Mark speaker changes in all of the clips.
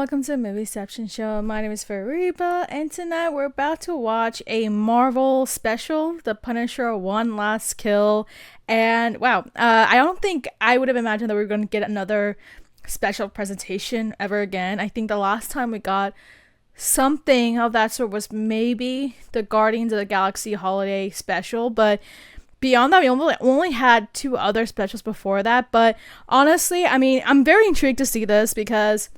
Speaker 1: welcome to the Movieception Show. My name is Fariba, and tonight we're about to watch a Marvel special, The Punisher: One Last Kill. And wow, I don't think I would have imagined that we were going to get another special presentation ever again. I think the last time we got something of that sort was maybe the Guardians of the Galaxy holiday special, but beyond that, we only had two other specials before that. But honestly, I mean, I'm very intrigued to see this because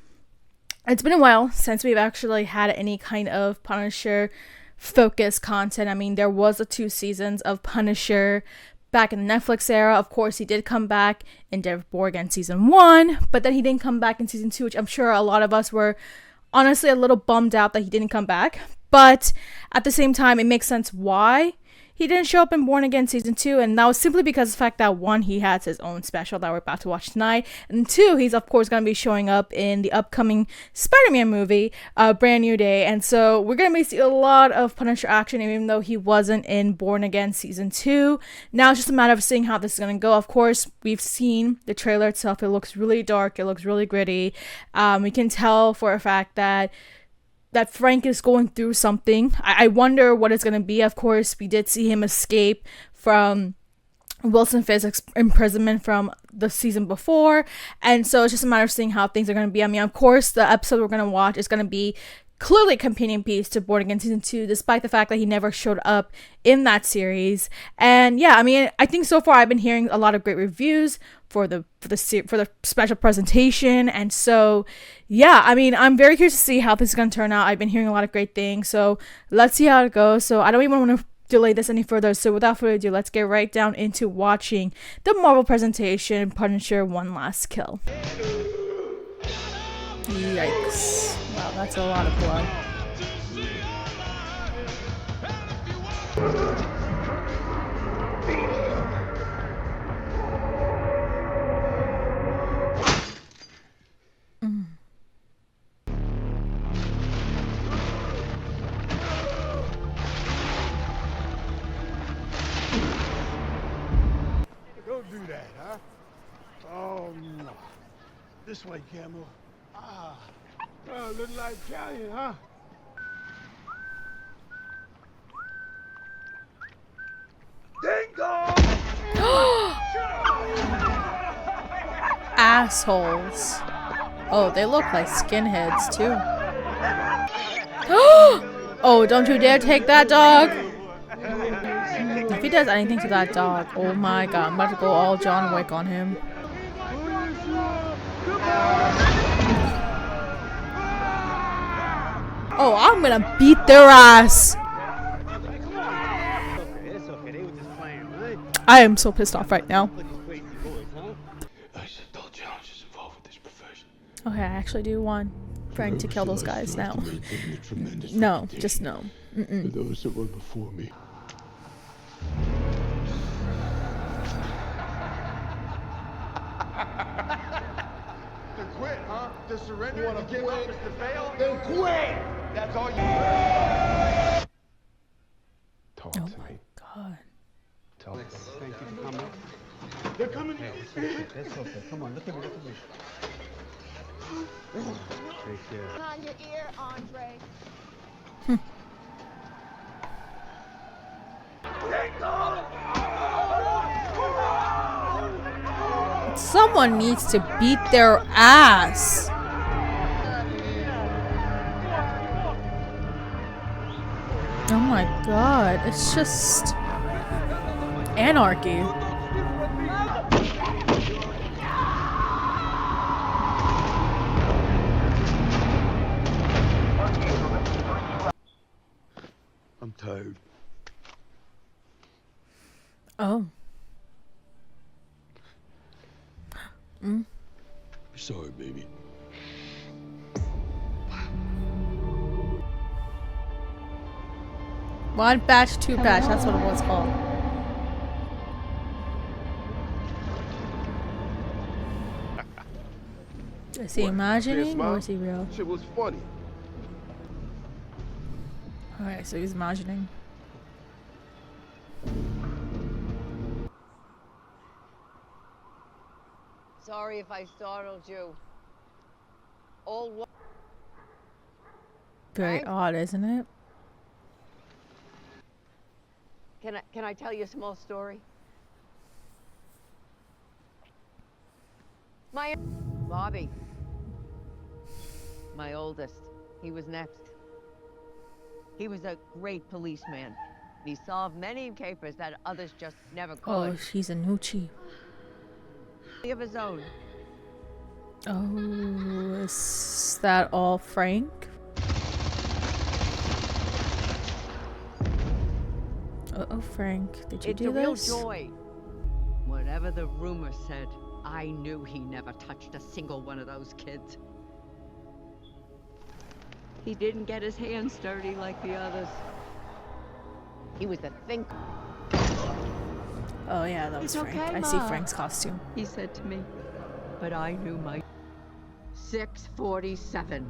Speaker 1: it's been a while since we've actually had any kind of Punisher focused content. I mean, there was the 2 seasons of Punisher back in the Netflix era. Of course, he did come back in Daredevil Born Again season 1, but then he didn't come back in season 2, which I'm sure a lot of us were honestly a little bummed out that he didn't come back. But at the same time, it makes sense why he didn't show up in Born Again season 2, and that was simply because of the fact that 1, he has his own special that we're about to watch tonight, and 2, he's of course going to be showing up in the upcoming Spider-Man movie, Brand New Day, and so we're going to be seeing a lot of Punisher action even though he wasn't in Born Again season 2. Now it's just a matter of seeing how this is going to go. Of course, we've seen the trailer itself. It looks really dark. It looks really gritty. We can tell for a fact that Frank is going through something. I wonder what it's going to be. Of course, we did see him escape from Wilson Fisk's imprisonment from the season before. And so it's just a matter of seeing how things are going to be. I mean, of course, the episode we're going to watch is going to be clearly a companion piece to Born Again season 2, despite the fact that he never showed up in that series. And yeah, I mean, I think so far I've been hearing a lot of great reviews for the special presentation, and so yeah, I mean, I'm very curious to see how this is going to turn out. I've been hearing a lot of great things, so let's see how it goes. So I don't even want to delay this any further, so without further ado, let's get right down into watching the Marvel presentation, Punisher: One Last Kill. Yikes. Wow, that's a lot of blood.
Speaker 2: Don't do that, huh? Oh, no. This way, Camel. Oh, look like Italian, huh? Dingo!
Speaker 1: Assholes. Oh, they look like skinheads too. Oh, don't you dare take that dog. If he does anything to that dog, oh my god, I'm about to go all John Wick on him. Oh, I'm gonna beat their ass. I am so pissed off right now. Okay, I actually do want Frank to kill those guys now. No, just no.
Speaker 2: Those that were before me. To quit, huh? To surrender? You want to give up? To fail? Then quit! That's all you... Talk to me.
Speaker 1: God.
Speaker 2: Talk to me. Thank you for coming. They're coming. That's okay. Come on, look at me. Take care.
Speaker 3: On your ear, Andre.
Speaker 1: Someone needs to beat their ass. Oh my god, it's just anarchy.
Speaker 2: I'm tired.
Speaker 1: Oh.
Speaker 2: Sorry, baby.
Speaker 1: One batch, two batch, that's what it was called. Is he imagining or is he real?
Speaker 2: Shit was funny.
Speaker 1: Alright, so he's imagining.
Speaker 3: Sorry if I startled you. All
Speaker 1: Very
Speaker 3: Frank?
Speaker 1: odd, isn't it?
Speaker 3: Can I tell you a small story? My Bobby, my oldest, he was next. He was a great policeman. He solved many capers that others just never
Speaker 1: Oh,
Speaker 3: could.
Speaker 1: she's a Nucci.
Speaker 3: Of his own.
Speaker 1: Oh, is that all Frank? Uh-oh, Frank. Did you
Speaker 3: It's
Speaker 1: do
Speaker 3: a real
Speaker 1: this?
Speaker 3: joy. Whatever the rumor said, I knew he never touched a single one of those kids. He didn't get his hands dirty like the others. He was a thinker.
Speaker 1: Oh yeah, that was
Speaker 3: It's
Speaker 1: Frank.
Speaker 3: okay,
Speaker 1: I see
Speaker 3: Ma.
Speaker 1: Frank's costume.
Speaker 3: He said to me, but I knew my 647,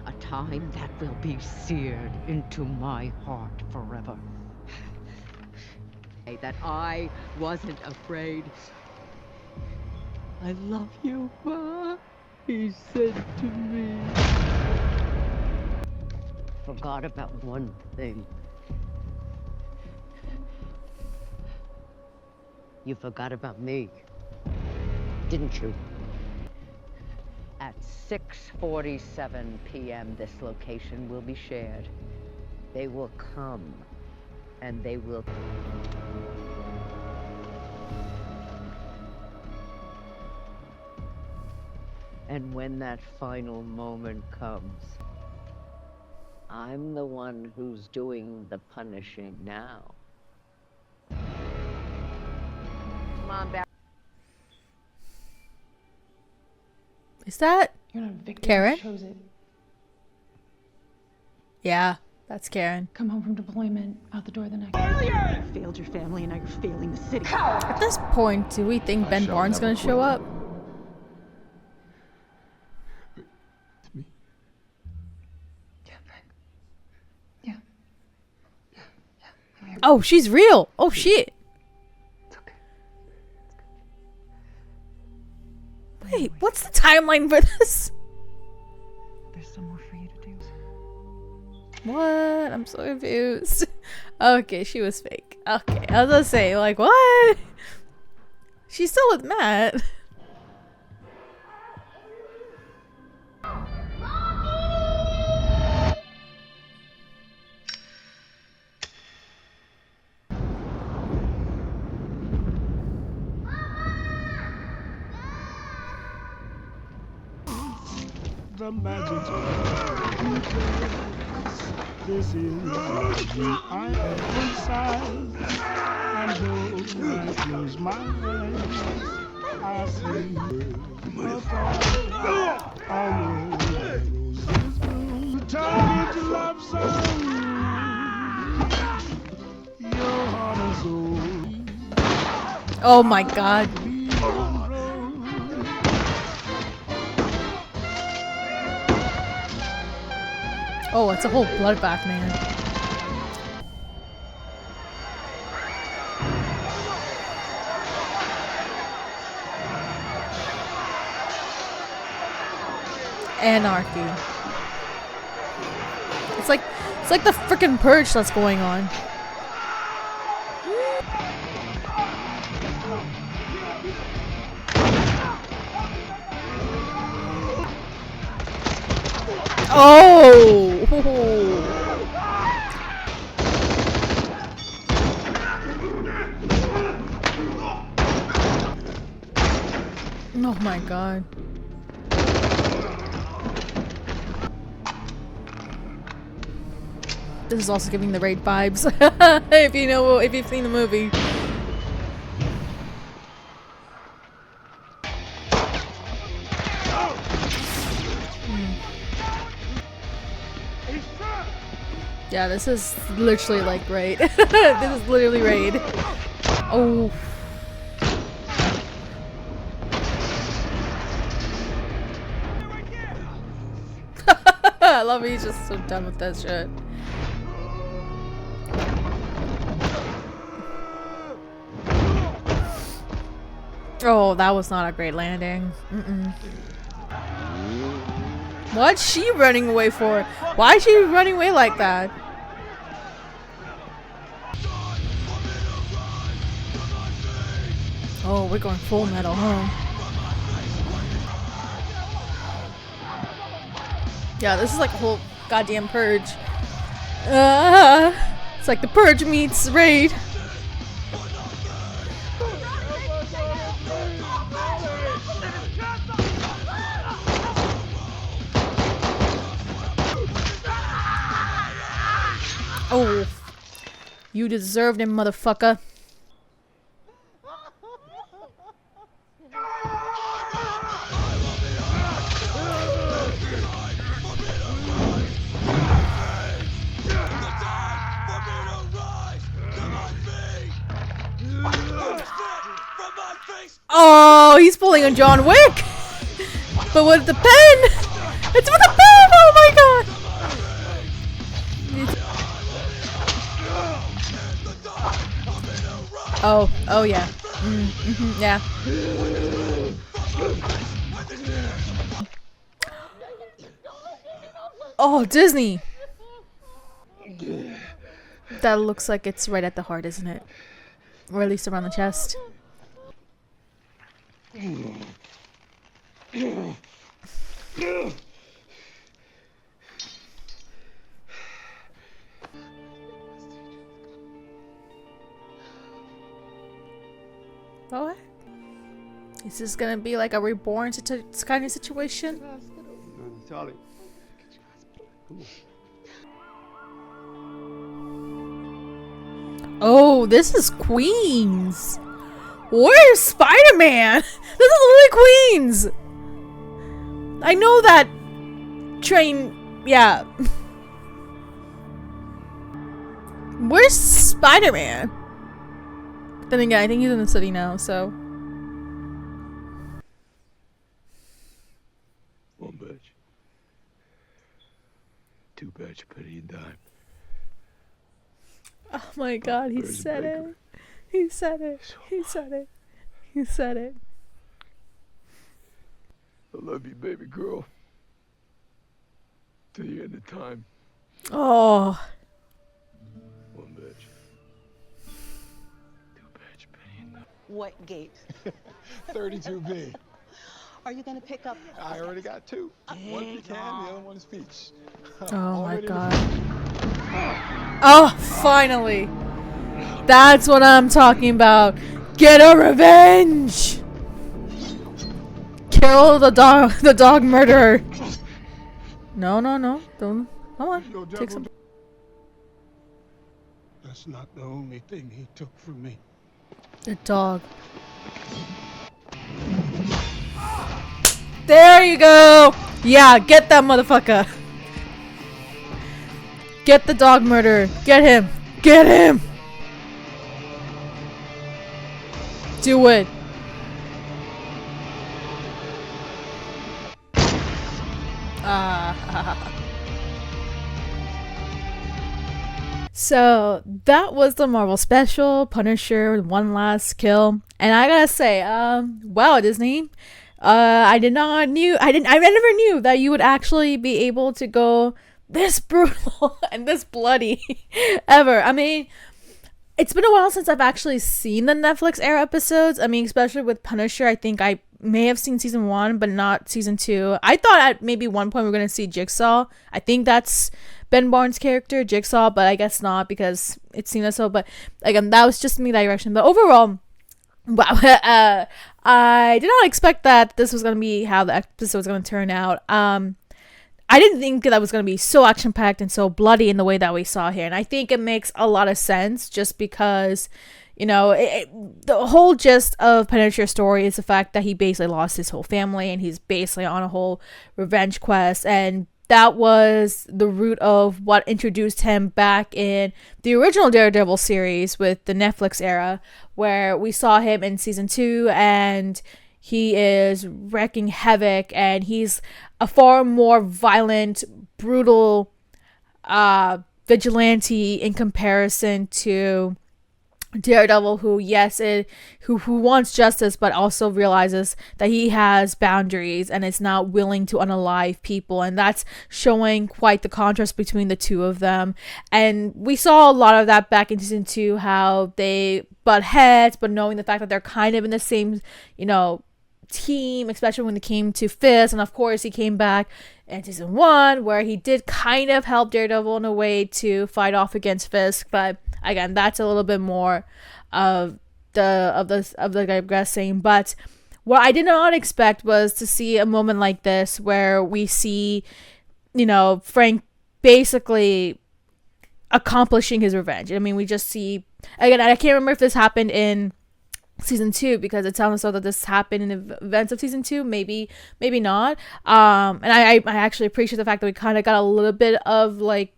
Speaker 3: a time that will be seared into my heart forever. That I wasn't afraid. I love you, Ma, he said to me. Forgot about one thing. You forgot about me, didn't you? At 6:47 p.m., this location will be shared. They will come, and they will... And when that final moment comes, I'm the one who's doing the punishing now. Come on back.
Speaker 1: Is that
Speaker 4: You're not a victim.
Speaker 1: Karen?
Speaker 4: You chose it.
Speaker 1: Yeah, that's Karen.
Speaker 4: Come home from deployment, out the door the next.
Speaker 5: You failed your family and now you're failing the city.
Speaker 1: At this point, do we think Ben
Speaker 2: shall
Speaker 1: Barnes
Speaker 2: never
Speaker 1: gonna show
Speaker 2: quit.
Speaker 1: up?
Speaker 4: Yeah.
Speaker 1: Oh, she's real! Oh shit!
Speaker 4: It's okay.
Speaker 1: Wait, what's the timeline for this?
Speaker 4: There's some more for you to do.
Speaker 1: What? I'm so confused. Okay, she was fake. Okay, I was gonna say, like, what? She's still with Matt.
Speaker 6: The magic this is magic I am inside. And though I close my eyes, I see a thought. I know that roses bloom. Turn into love song. Your heart and soul.
Speaker 1: Oh my god. Oh, it's a whole bloodbath, man. Anarchy. It's like the freaking Purge that's going on. Oh! Oh my god. This is also giving the raid vibes. If you've seen the movie. Yeah, this is literally like raid. This is literally raid. Oh. I love it. He's just so done with that shit. Oh, that was not a great landing. What's she running away for? Why is she running away like that? Oh, we're going full metal, huh? Yeah, this is like a whole goddamn Purge. It's like the Purge meets Raid. Oh, you deserved it, motherfucker. Oh, he's pulling a John Wick, but with the pen. It's with the pen. Oh my god. Oh yeah. Yeah. Oh, Disney. That looks like it's right at the heart, isn't it? Or at least around the chest. What? Is this gonna be like a reborn kind of situation?
Speaker 2: Charlie.
Speaker 1: Oh, this is Queens. Where's Spider-Man? This is literally Queens. I know that train. Yeah. Where's Spider-Man? Then again, I think he's in the city now, so.
Speaker 2: One batch. Two batch, penny and dime.
Speaker 1: Oh my god, he said it. He said it. He said it. He said it.
Speaker 2: I love you, baby girl. Till the end of time.
Speaker 1: Oh.
Speaker 2: One batch. Two batch, penny and dime.
Speaker 5: What gate?
Speaker 2: 32B.
Speaker 5: Are you gonna pick up?
Speaker 2: I already got two. One pecan, the other one is peach.
Speaker 1: Oh my god. Oh, finally. That's what I'm talking about. Get a revenge. Kill the dog murderer. No. Don't. Come on. Take some.
Speaker 6: That's not the only thing he took from me.
Speaker 1: The dog. There you go. Yeah, get that motherfucker. Get the dog murderer. Get him. Get him. Do it. So that was the Marvel special, Punisher, One Last Kill. And I gotta say, wow, Disney. I never knew that you would actually be able to go this brutal and this bloody ever. I mean, it's been a while since I've actually seen the Netflix era episodes. I mean, especially with Punisher, I think I may have seen season 1, but not season 2. I thought at maybe one point we were going to see Jigsaw. I think that's Ben Barnes' character, Jigsaw, but I guess not because it's seen as so. But again, that was just me direction. But overall, wow, I did not expect that this was going to be how the episode was going to turn out. I didn't think that was going to be so action-packed and so bloody in the way that we saw here. And I think it makes a lot of sense just because, you know, the whole gist of Punisher's story is the fact that he basically lost his whole family and he's basically on a whole revenge quest. And that was the root of what introduced him back in the original Daredevil series with the Netflix era, where we saw him in season 2 and he is wreaking havoc and he's a far more violent, brutal vigilante in comparison to Daredevil, who who wants justice, but also realizes that he has boundaries and is not willing to unalive people, and that's showing quite the contrast between the two of them. And we saw a lot of that back in season 2, how they butt heads, but knowing the fact that they're kind of in the same, team, especially when it came to Fisk. And of course, he came back in season 1, where he did kind of help Daredevil in a way to fight off against Fisk, but again, that's a little bit more of the digressing. But what I did not expect was to see a moment like this, where we see, Frank basically accomplishing his revenge. I mean, we just see, again, I can't remember if this happened in season 2, because it sounds so that this happened in the events of season 2, maybe not. And I actually appreciate the fact that we kind of got a little bit of like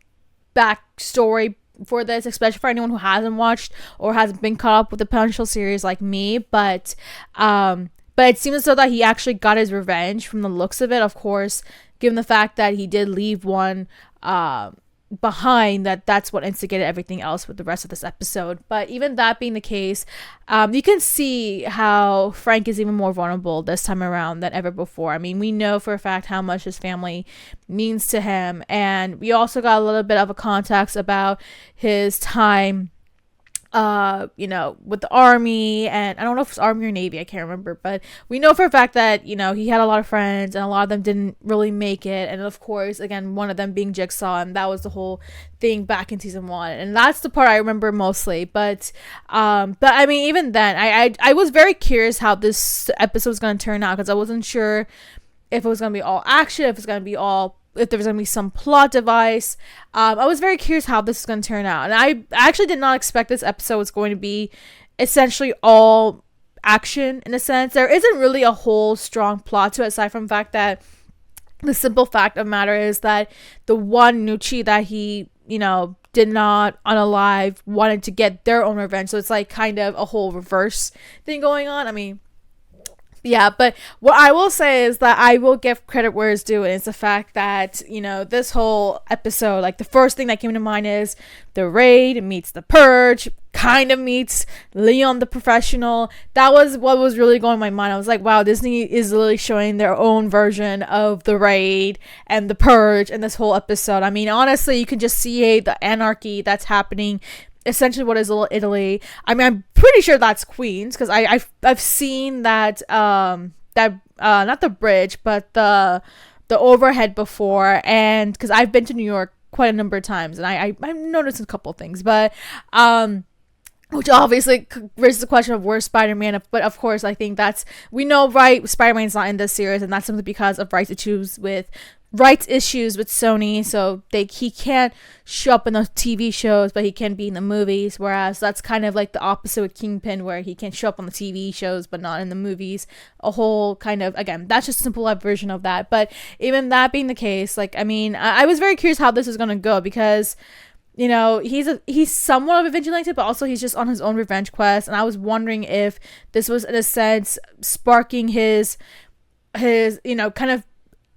Speaker 1: backstory for this, especially for anyone who hasn't watched or hasn't been caught up with the Punisher series like me. But it seems as though that he actually got his revenge from the looks of it. Of course, given the fact that he did leave one behind, that's what instigated everything else with the rest of this episode. But even that being the case, you can see how Frank is even more vulnerable this time around than ever before. I mean, we know for a fact how much his family means to him, and we also got a little bit of a context about his time with the army, and I don't know if it's army or navy, I can't remember, but we know for a fact that, he had a lot of friends, and a lot of them didn't really make it, and of course, again, one of them being Jigsaw, and that was the whole thing back in season 1, and that's the part I remember mostly. But I mean, even then, I was very curious how this episode was going to turn out, because I wasn't sure if it was going to be all action, if there was going to be some plot device. I was very curious how this is going to turn out. And I actually did not expect this episode was going to be essentially all action, in a sense. There isn't really a whole strong plot to it, aside from the fact that the simple fact of the matter is that the one Nucci that he, did not unalive wanted to get their own revenge. So it's like kind of a whole reverse thing going on. I mean, yeah, but what I will say is that I will give credit where it's due, and it's the fact that, this whole episode, like, the first thing that came to mind is the Raid meets the Purge, kind of meets Leon the Professional. That was what was really going in my mind. I was like, wow, Disney is really showing their own version of the Raid and the Purge in this whole episode. I mean, honestly, you can just see the anarchy that's happening. Essentially, what is Little Italy? I mean, I'm pretty sure that's Queens, because I've seen that not the bridge, but the overhead before, and because I've been to New York quite a number of times, and I've noticed a couple of things, but which obviously raises the question of where's Spider-Man. But of course, I think we know, right, Spider-Man's not in this series, and that's simply because of rights issues with Sony, so he can't show up in the TV shows, but he can be in the movies, whereas that's kind of like the opposite with Kingpin, where he can show up on the TV shows but not in the movies. A whole kind of, again, that's just a simple version of that. But even that being the case, like, I mean, I was very curious how this is going to go, because he's somewhat of a vigilante, but also he's just on his own revenge quest, and I was wondering if this was in a sense sparking his kind of,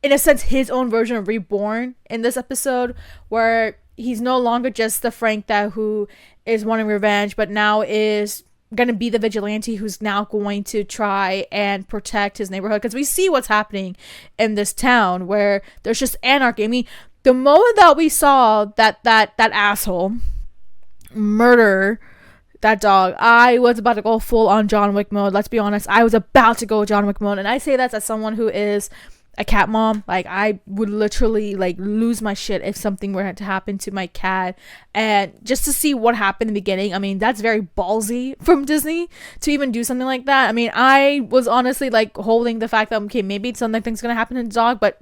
Speaker 1: in a sense, his own version of Reborn in this episode, where he's no longer just the Frank who is wanting revenge, but now is going to be the vigilante who's now going to try and protect his neighborhood. Because we see what's happening in this town, where there's just anarchy. I mean, the moment that we saw that asshole murder that dog, I was about to go full on John Wick mode. Let's be honest, I was about to go John Wick mode, and I say that as someone who is a cat mom. Like, I would literally like lose my shit if something were to happen to my cat. And just to see what happened in the beginning, I mean, that's very ballsy from Disney to even do something like that. I mean, I was honestly like holding the fact that, okay, maybe something's gonna happen to the dog, but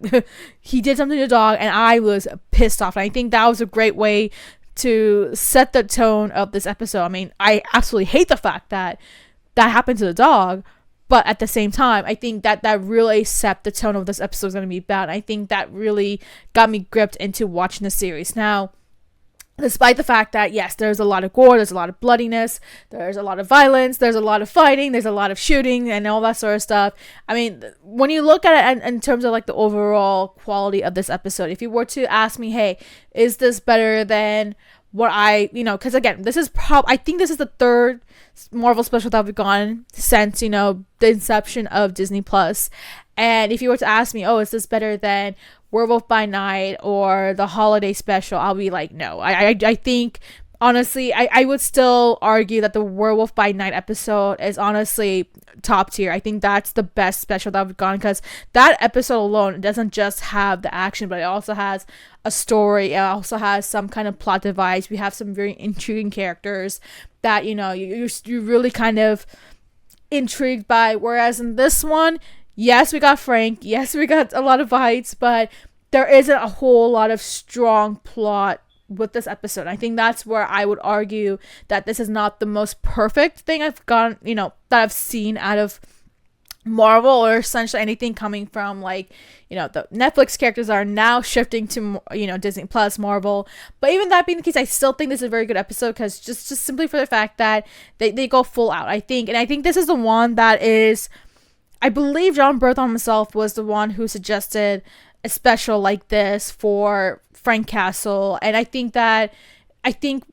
Speaker 1: he did something to the dog, and I was pissed off. And I think that was a great way to set the tone of this episode. I mean, I absolutely hate the fact that happened to the dog, but at the same time, I think that really set the tone of this episode is going to be bad. I think that really got me gripped into watching the series. Now, despite the fact that, yes, there's a lot of gore, there's a lot of bloodiness, there's a lot of violence, there's a lot of fighting, there's a lot of shooting, and all that sort of stuff. I mean, when you look at it in terms of like the overall quality of this episode, if you were to ask me, hey, is this better than what I, because again, I think this is the third Marvel special that we've gotten since, the inception of Disney Plus. And if you were to ask me, oh, is this better than Werewolf by Night or the holiday special, I'll be like, no. I think, honestly, I would still argue that the Werewolf by Night episode is honestly top tier. I think that's the best special that we've gotten, because that episode alone doesn't just have the action, but it also has a story. It also has some kind of plot device. We have some very intriguing characters that, you're really kind of intrigued by. Whereas in this one, yes, we got Frank. Yes, we got a lot of fights, but there isn't a whole lot of strong plot with this episode. I think that's where I would argue that this is not the most perfect thing I've gotten, that I've seen out of Marvel, or essentially anything coming from the Netflix characters are now shifting to, Disney Plus, Marvel. But even that being the case, I still think this is a very good episode, because just simply for the fact that they go full out, I think. And I think this is the one that is, I believe John Berthon himself was the one who suggested a special like this for Frank Castle. And I think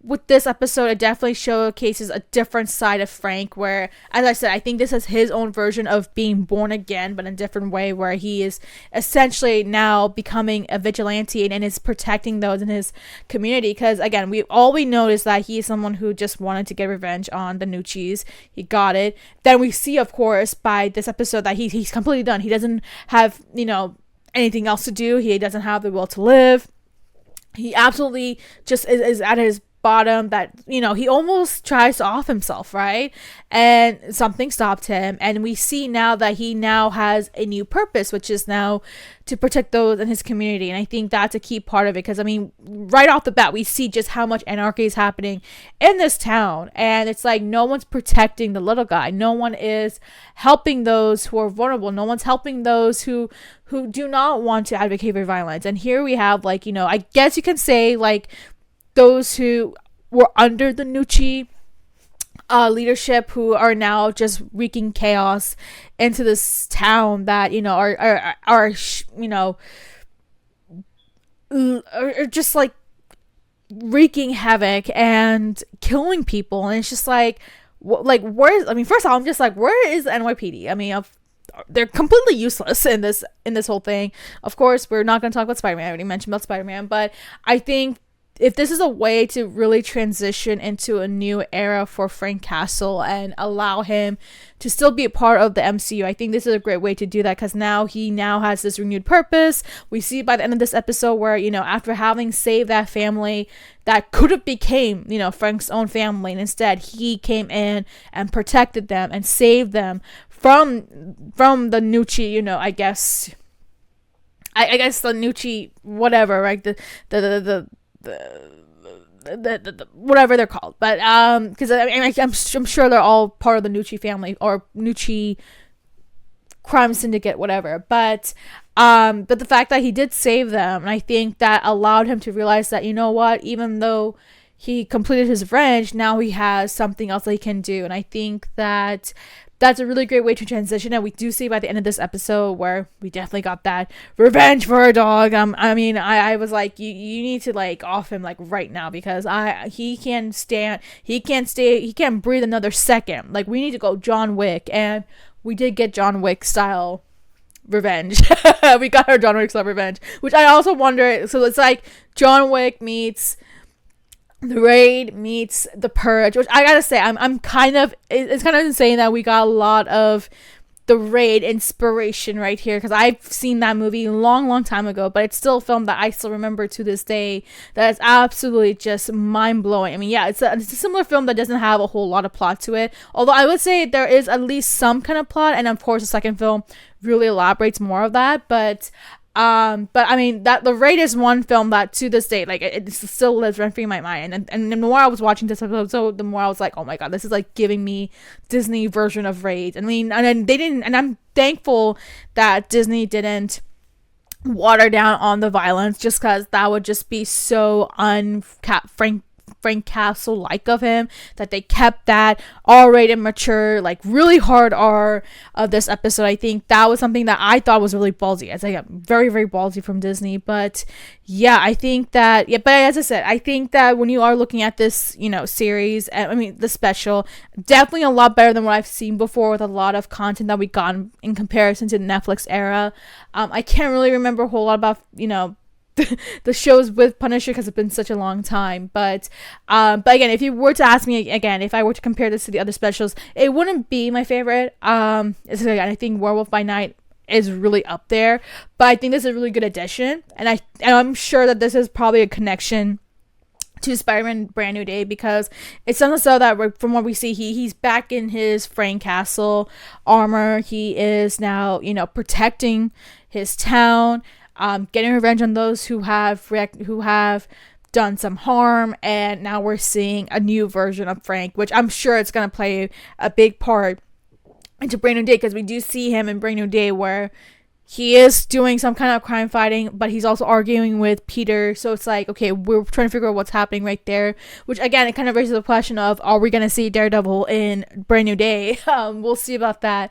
Speaker 1: with this episode, it definitely showcases a different side of Frank, where, as I said, I think this is his own version of being born again, but in a different way, where he is essentially now becoming a vigilante and is protecting those in his community. Because again, we know is that he is someone who just wanted to get revenge on the Nucci's. He got it. Then we see, of course, by this episode that he's completely done. He doesn't have, anything else to do. He doesn't have the will to live. He absolutely just is at his bottom, that, he almost tries to off himself, right? And something stopped him. And we see now that he now has a new purpose, which is now to protect those in his community. And I think that's a key part of it, because, right off the bat, we see just how much anarchy is happening in this town. And it's like no one's protecting the little guy. No one is helping those who are vulnerable. No one's helping those who do not want to advocate for violence. And here we have, I guess you can say, those who were under the Nucci leadership, who are now just wreaking chaos into this town, that are just wreaking havoc and killing people. And it's just where's, first of all, I'm just where is the NYPD? They're completely useless in this whole thing. Of course, we're not going to talk about Spider-Man. I already mentioned about Spider-Man, but I think if this is a way to really transition into a new era for Frank Castle and allow him to still be a part of the MCU, I think this is a great way to do that, because he now has this renewed purpose. We see by the end of this episode where, after having saved that family that could have became, Frank's own family, and instead he came in and protected them and saved them from the Nucci, I guess the Nucci, whatever, right? The whatever they're called, but because I'm sure they're all part of the Nucci family or Nucci crime syndicate, whatever. But the fact that he did save them, and I think that allowed him to realize that, what, even though he completed his revenge, now he has something else that he can do. And I think that that's a really great way to transition. And we do see by the end of this episode where we definitely got that revenge for a dog. I was like, you need to off him right now, because he can't breathe another second. We need to go John Wick. And we did get John Wick style revenge. We got our John Wick style revenge, which I also wonder. So it's John Wick meets The Raid meets The Purge, which I gotta say, I'm kind of, it's kind of insane that we got a lot of The Raid inspiration right here, because I've seen that movie a long time ago, but it's still a film that I still remember to this day. That is absolutely just mind-blowing. It's a similar film that doesn't have a whole lot of plot to it, although I would say there is at least some kind of plot, and of course the second film really elaborates more of that. But that The Raid is one film that to this day, it still lives rent free in my mind. And the more I was watching this episode, the more I was like, oh my god, this is giving me Disney version of Raid. And they didn't, and I'm thankful that Disney didn't water down on the violence, just because that would just be so Frank Frank Castle like of him, that they kept that R-rated, mature, like really hard R of this episode. I think that was something that I thought was really ballsy. As I got very, very ballsy from Disney. But yeah, I think that, yeah, but as I said, I think that when you are looking at this, series, I mean, the special, definitely a lot better than what I've seen before, with a lot of content that we got in comparison to the Netflix era. I can't really remember a whole lot about, the shows with Punisher because it's been such a long time. But again, if you were to ask me again, if I were to compare this to the other specials, it wouldn't be my favorite. I think Werewolf by Night is really up there, but I think this is a really good addition, and I'm sure that this is probably a connection to Spider-Man Brand New Day, because it's something so that from what we see, he's back in his Frank Castle armor. He is now protecting his town, getting revenge on those who have done some harm, and now we're seeing a new version of Frank, which I'm sure it's going to play a big part into Brand New Day, because we do see him in Brand New Day where he is doing some kind of crime fighting, but he's also arguing with Peter. So it's like, okay, we're trying to figure out what's happening right there, which again, it kind of raises the question of, are we going to see Daredevil in Brand New Day? We'll see about that.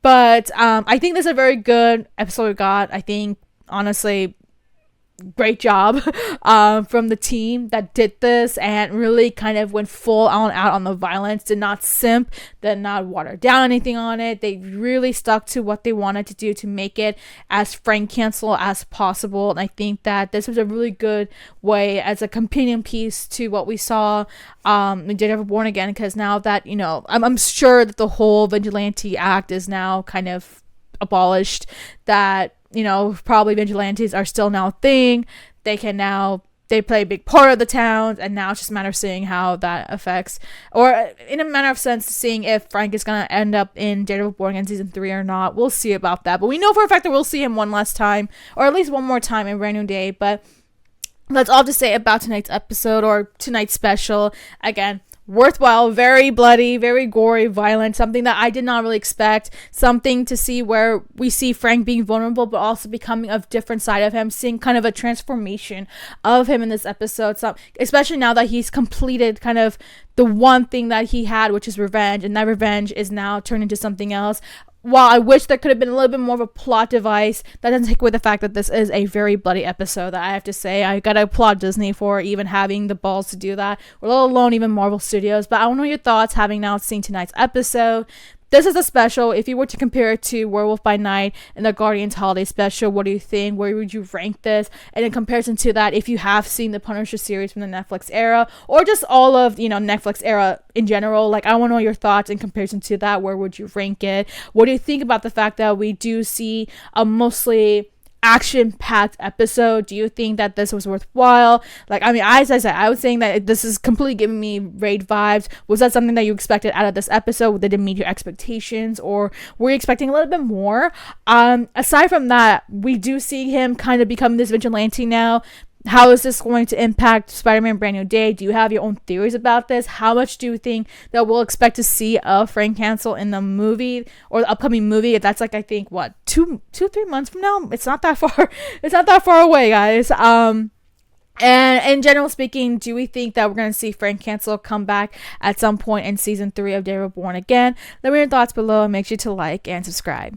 Speaker 1: But I think this is a very good episode we got. I think, honestly, great job from the team that did this, and really kind of went full on out on the violence, did not simp, did not water down anything on it. They really stuck to what they wanted to do to make it as Frank Castle as possible, and I think that this was a really good way as a companion piece to what we saw in Daredevil Born Again, because now that I'm sure that the whole vigilante act is now kind of abolished, that probably vigilantes are still now a thing. They play a big part of the town, and now it's just a matter of seeing how that affects, or in a matter of sense, seeing if Frank is going to end up in Daredevil Born Again season 3 or not. We'll see about that, but we know for a fact that we'll see him one last time, or at least one more time in Brand New Day. But that's all to say about tonight's episode, or tonight's special. Again, worthwhile, very bloody, very gory, violent, something that I did not really expect, something to see where we see Frank being vulnerable, but also becoming a different side of him, seeing kind of a transformation of him in this episode, so, especially now that he's completed kind of the one thing that he had, which is revenge, and that revenge is now turned into something else. While I wish there could have been a little bit more of a plot device, that doesn't take away the fact that this is a very bloody episode that I have to say. I gotta applaud Disney for even having the balls to do that, or let alone even Marvel Studios. But I want to know your thoughts, having now seen tonight's episode. This is a special. If you were to compare it to Werewolf by Night and the Guardians Holiday Special, what do you think? Where would you rank this? And in comparison to that, if you have seen the Punisher series from the Netflix era, or just all of, Netflix era in general, like, I want to know your thoughts in comparison to that. Where would you rank it? What do you think about the fact that we do see a mostly action-packed episode? Do you think that this was worthwhile? Like, I mean, as I said, I was saying that this is completely giving me Raid vibes. Was that something that you expected out of this episode? Did it meet your expectations, or were you expecting a little bit more? Aside from that, we do see him kind of become this vigilante now. How is this going to impact Spider-Man Brand New Day? Do you have your own theories about this? How much do you think that we'll expect to see of Frank Castle in the movie, or the upcoming movie? That's like, I think, what, 2-3 months from now? It's not that far. It's not that far away, guys. And in general speaking, do we think that we're going to see Frank Castle come back at some point in season 3 of Daredevil Born Again? Let me know your thoughts below, and make sure to like and subscribe.